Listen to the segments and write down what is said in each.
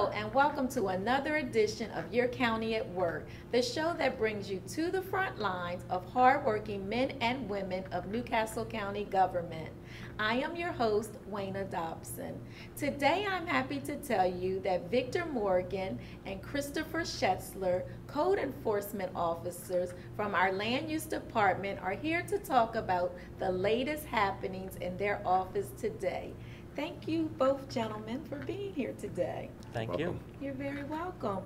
Hello, and welcome to another edition of Your County at Work, the show that brings you to the front lines of hardworking men and women of Newcastle County government. I am your host, Wayna Dobson. Today I'm happy to tell you that Victor Morgan and Christopher Schetzler, code enforcement officers from our land use department, are here to talk about the latest happenings in their office today. Thank you both gentlemen for being here today. Thank you. You're very welcome.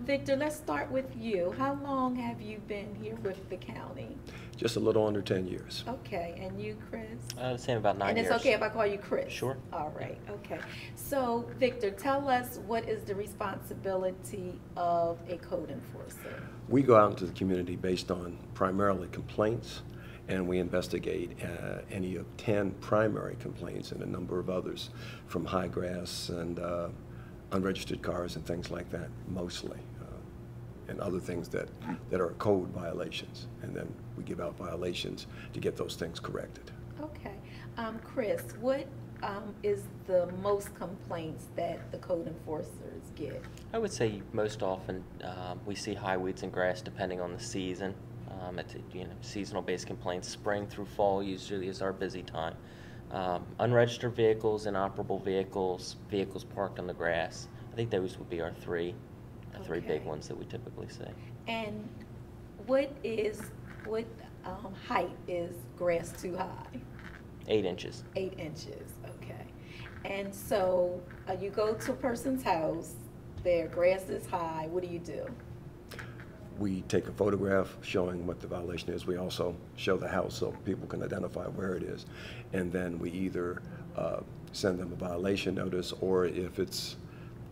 Victor, let's start with you. How long have you been here with the county? Just a little under 10 years. Okay, and you, Chris? Same, about 9 years. And it's okay if I call you Chris? Sure. All right, okay. So, Victor, tell us, what is the responsibility of a code enforcer? We go out into the community based on primarily complaints, and we investigate any of 10 primary complaints and a number of others from high grass and unregistered cars and things like that, mostly, and other things that are code violations. And then we give out violations to get those things corrected. Okay. Chris, what is the most complaints that the code enforcers get? I would say most often we see high weeds and grass depending on the season. It's seasonal-based complaints. Spring through fall usually is our busy time. Unregistered vehicles, inoperable vehicles, vehicles parked on the grass. I think those would be our three big ones that we typically see. And what height is grass too high? 8 inches. 8 inches, okay. And so you go to a person's house, their grass is high, what do? We take a photograph showing what the violation is. We also show the house so people can identify where it is. And then we either send them a violation notice, or if it's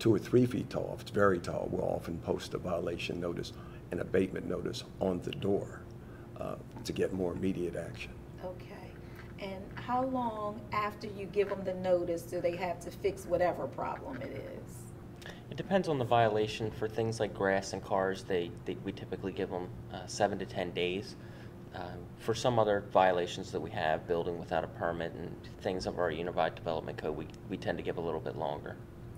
2 or 3 feet tall, if it's very tall, we'll often post a violation notice and abatement notice on the door to get more immediate action. Okay. And how long after you give them the notice do they have to fix whatever problem it is? It depends on the violation. For things like grass and cars, we typically give them 7 to 10 days. For some other violations that we have, building without a permit and things of our Unified Development Code, we tend to give a little bit longer.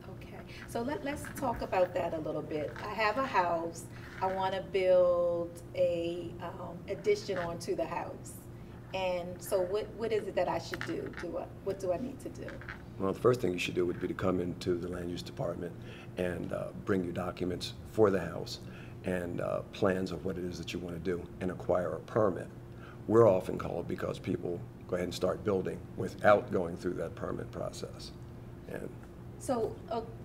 Okay, so let's talk about that a little bit. I have a house. I want to build a addition onto the house. And so what is it that I should do? What do I need to do? Well, the first thing you should do would be to come into the land use department and bring your documents for the house and plans of what it is that you want to do and acquire a permit. We're often called because people go ahead and start building without going through that permit process. And so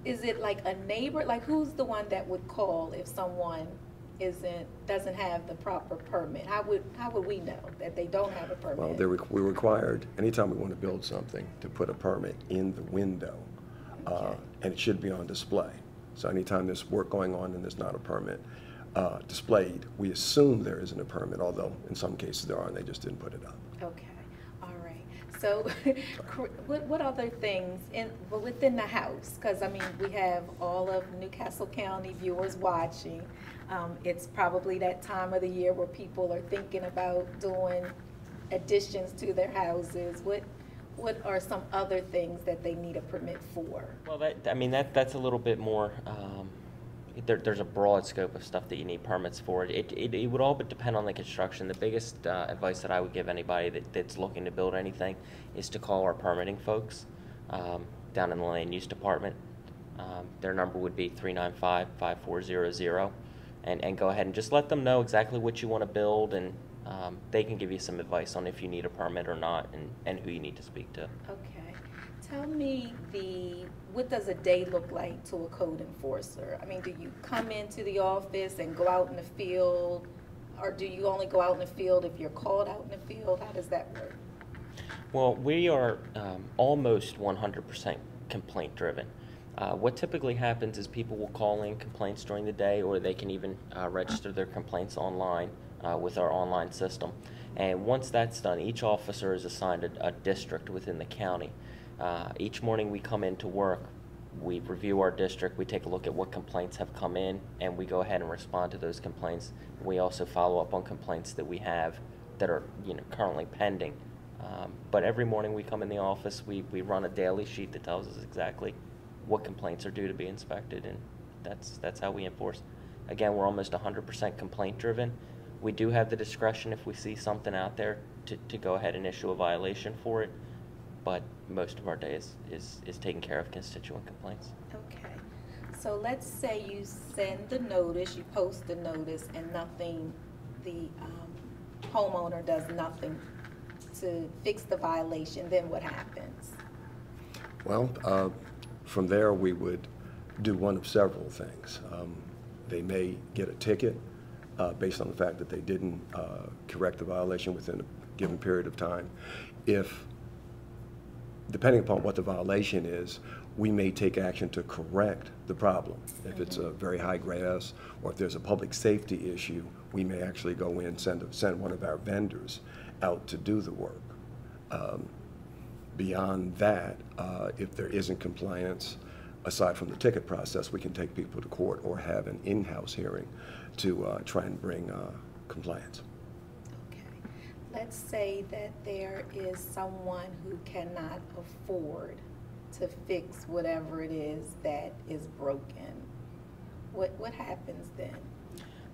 is it like a neighbor? Like, who's the one that would call if someone doesn't have the proper permit? How would we know that they don't have a permit? Well, we're required anytime we want to build something to put a permit in the window, and it should be on display. So anytime there's work going on and there's not a permit displayed, we assume there isn't a permit, although in some cases there are and they just didn't put it up. Okay, all right. So what other things within the house? Because I mean, we have all of Newcastle County viewers watching. It's probably that time of the year where people are thinking about doing additions to their houses. What are some other things that they need a permit for? Well, that's a little bit more. There's a broad scope of stuff that you need permits for. It would all depend on the construction. The biggest advice that I would give anybody that's looking to build anything is to call our permitting folks down in the land use department. Their number would be 395-5400, and go ahead and just let them know exactly what you want to build, and they can give you some advice on if you need a permit or not, and who you need to speak to. Okay. Tell me what does a day look like to a code enforcer? I mean, do you come into the office and go out in the field, or do you only go out in the field if you're called out in the field? How does that work? Well, we are almost 100% complaint driven. What typically happens is people will call in complaints during the day, or they can even register their complaints online with our online system. And once that's done, each officer is assigned a district within the county. Each morning we come into work, we review our district, we take a look at what complaints have come in, and we go ahead and respond to those complaints. We also follow up on complaints that we have that are currently pending. But every morning we come in the office, we run a daily sheet that tells us exactly what complaints are due to be inspected, and that's how we enforce. Again, we're almost 100% complaint driven. We do have the discretion if we see something out there to go ahead and issue a violation for it, but most of our day is taking care of constituent complaints. Okay. So let's say you send the notice, you post the notice, and nothing, the homeowner does nothing to fix the violation, then what happens? Well, from there, we would do one of several things. They may get a ticket based on the fact that they didn't correct the violation within a given period of time. If, depending upon what the violation is, we may take action to correct the problem. If it's a very high grass, or if there's a public safety issue, we may actually go in, send one of our vendors out to do the work. Beyond that, if there isn't compliance, aside from the ticket process, we can take people to court or have an in-house hearing to try and bring compliance. Okay. Let's say that there is someone who cannot afford to fix whatever it is that is broken. What happens then?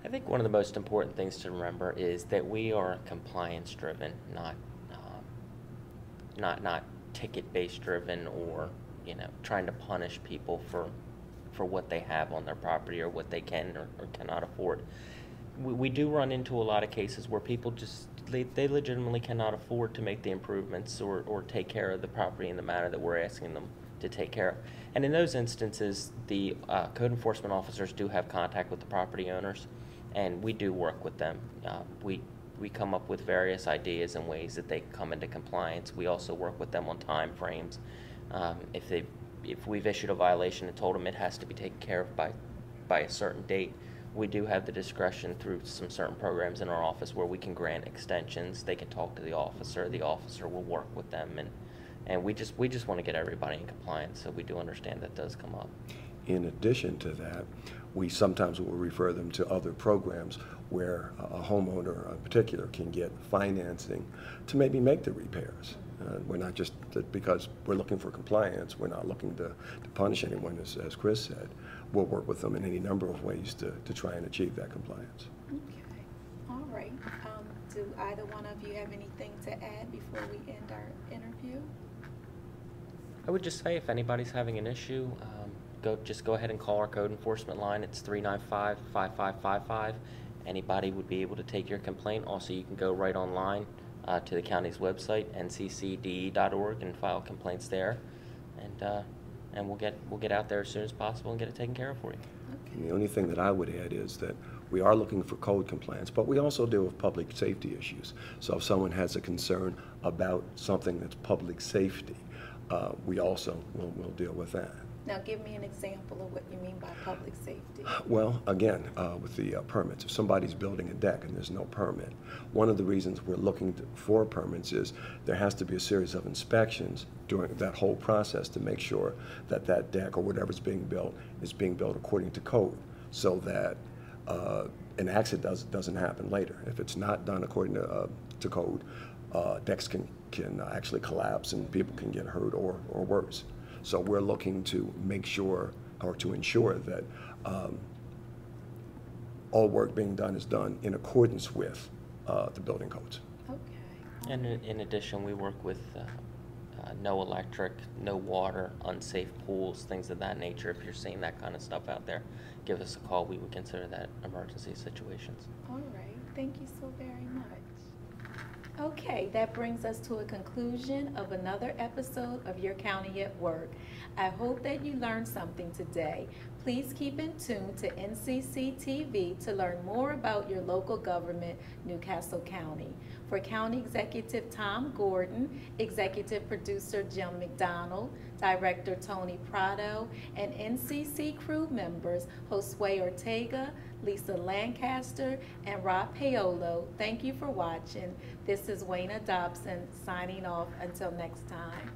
I think one of the most important things to remember is that we are compliance driven, not ticket-based driven, or trying to punish people for what they have on their property or what they can or cannot afford. We do run into a lot of cases where people just they legitimately cannot afford to make the improvements or take care of the property in the manner that we're asking them to take care of. And in those instances, the code enforcement officers do have contact with the property owners, and we do work with them. We come up with various ideas and ways that they come into compliance. We also work with them on time frames. If we've issued a violation and told them it has to be taken care of by a certain date, we do have the discretion through some certain programs in our office where we can grant extensions. They can talk to the officer will work with them, and we just want to get everybody in compliance, so we do understand that does come up. In addition to that, we sometimes will refer them to other programs where a homeowner in particular can get financing to maybe make the repairs. We're not just, because we're looking for compliance, we're not looking to punish anyone, as Chris said. We'll work with them in any number of ways to try and achieve that compliance. Okay. All right. Do either one of you have anything to add before we end our interview? I would just say if anybody's having an issue, just go ahead and call our code enforcement line. It's 395-5555. Anybody would be able to take your complaint. Also, you can go right online to the county's website, nccde.org, and file complaints there, and we'll get out there as soon as possible and get it taken care of for you. Okay. And the only thing that I would add is that we are looking for code compliance, but we also deal with public safety issues. So if someone has a concern about something that's public safety, we also will deal with that. Now give me an example of what you mean by public safety. Well, again, with the permits, if somebody's building a deck and there's no permit, one of the reasons we're looking for permits is there has to be a series of inspections during that whole process to make sure that that deck or whatever's being built is being built according to code, so that an accident doesn't happen later. If it's not done according to code, decks can actually collapse and people can get hurt or worse. So we're looking to make sure, or to ensure that all work being done is done in accordance with the building codes. Okay. And in addition, we work with no electric, no water, unsafe pools, things of that nature. If you're seeing that kind of stuff out there, give us a call. We would consider that emergency situations. All right. Thank you so very much. Okay, that brings us to a conclusion of another episode of Your County at Work. I hope that you learned something today. Please keep in tune to NCC TV to learn more about your local government, New Castle County. For County Executive Tom Gordon, Executive Producer Jim McDonald, Director Tony Prado, and NCC crew members Josue Ortega, Lisa Lancaster, and Rob Paolo, thank you for watching. This is Wayna Dobson signing off until next time.